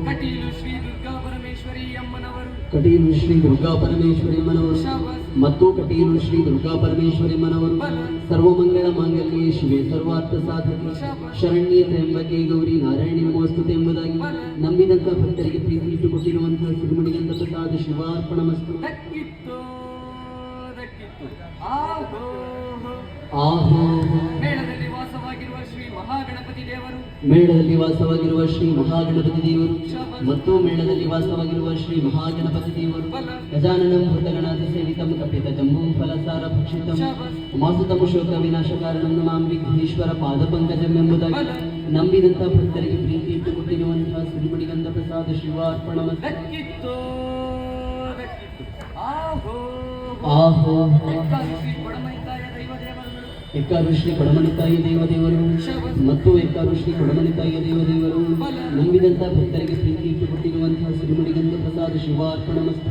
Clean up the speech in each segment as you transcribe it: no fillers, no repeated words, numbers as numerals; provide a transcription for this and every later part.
ಕಟೀಲು ಶ್ರೀ ದುರ್ಗಾ ಪರಮೇಶ್ವರಿ ಅಮ್ಮನವರು ಕಟೀಲು ಶ್ರೀ ದುರ್ಗಾ ಪರಮೇಶ್ವರಿ ಅಮ್ಮನವರು ಮತ್ತು ಕಟೀಲು ಶ್ರೀ ದುರ್ಗಾ ಪರಮೇಶ್ವರಿ ಅಮ್ಮನವರು ಸರ್ವಮಂಗಳ ಮಾಂಗಲ್ಯೆ ಶಿವೆ ಸರ್ವಾರ್ಥ ಸಾಧನೆ ಶರಣ್ಯೆ ತ್ರ್ಯಂಬಕೆ ಗೌರಿ ನಾರಾಯಣಿ ನಮೋಸ್ತುತೆ ಎಂಬುದಾಗಿ ನಂಬಿದಂತ ಭಕ್ತರಿಗೆ ಪ್ರೀತಿ ಇಟ್ಟುಕೊಟ್ಟಿರುವಂತಹ ಸಿರಿಮಣಿಗಂಧ ಪ್ರಸಾದ ಶಿವಾರ್ಪಣಮಸ್ತು. ಮೇಳದಲ್ಲಿ ವಾಸವಾಗಿರುವ ಶ್ರೀ ಮಹಾಗಣಪತಿ ದೇವರು ಮತ್ತು ಮೇಳದಲ್ಲಿ ವಾಸವಾಗಿರುವ ಶ್ರೀ ಮಹಾಗಣಪತಿ ದೇವರು ಗಜಾನನಂ ಭೂತಗಣಾದಿ ಸೇವಿತಂ ಕಪಿತ ಜಂಬೂ ಫಲಸಾರ ಭಕ್ಷಿತಂ ಉಮಾಸುತಂ ಶೋಕ ವಿನಾಶ ಕಾರಣಂ ನಮಾಂ ವಿಘ್ನೇಶ್ವರ ಪಾದ ಪಂಕಜಂ ಎಂಬುದಾಗಿ ನಂಬಿದಂತ ಭಕ್ತರಿಗೆ ಪ್ರೀತಿ ಇಟ್ಟುಕೊಟ್ಟಿರುವಂತಹ ಸಿರಿಮಣಿಗಂಧ ಪ್ರಸಾದ ಶಿವಾರ್ಪಣಮಸ್ತು. ಏಕಾದಶಿ ಕೊಡಮಣಿತಾಯಿ ದೇವದೇವರು ಮತ್ತು ಏಕಾದಶಿ ಕೊಡಮಣಿತಾಯಿಯ ದೇವದೇವರು ನಂಬಿದಂತ ಭಕ್ತರಿಗೆ ಪ್ರೀತಿ ಇಟ್ಟುಕೊಟ್ಟಿರುವಂತಹ ಸಿರಿಮಣಿಗಂಧ ಪ್ರಸಾದ ಶಿವಾರ್ಪಣಮಸ್ತು.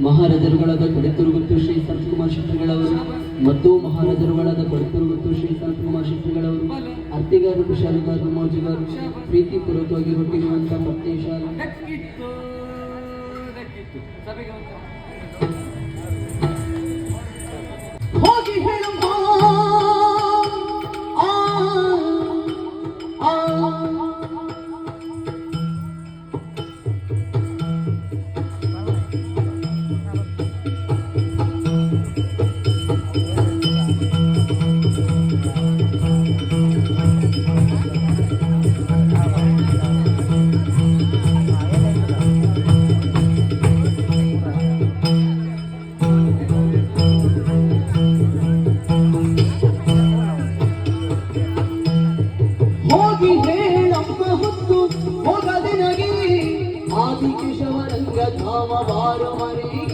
ಮಹಾರಾಜರುಗಳಾದ ಕೊಡೆತುರುಗುತ್ತು ಶ್ರೀ ಸನತ್ಕುಮಾರ್ ಶೆಟ್ಟಿಗಳವರು ಮತ್ತು ಮಹಾರಾಜರುಗಳಾದ ಕೊಡೆತುರುಗುತ್ತು ಶ್ರೀ ಸನತ್ಕುಮಾರ್ ಶೆಟ್ಟಿಗಳವರು ಅರ್ತಿಗಾರರು ಕುಶಾಲಿಗಾರರು ಮೋಜಿಗಾರರು ಪ್ರೀತಿ ಪೂರ್ವಕವಾಗಿ ಹೊಟ್ಟಿರುವಂತಹ ಭಕ್ತೇಶಾಲ ಹೋಗಿ ಹೇಳು ಆದಿಕೇಶವರಂಗ ಧಾಮ ಬಾರು ಮರಿ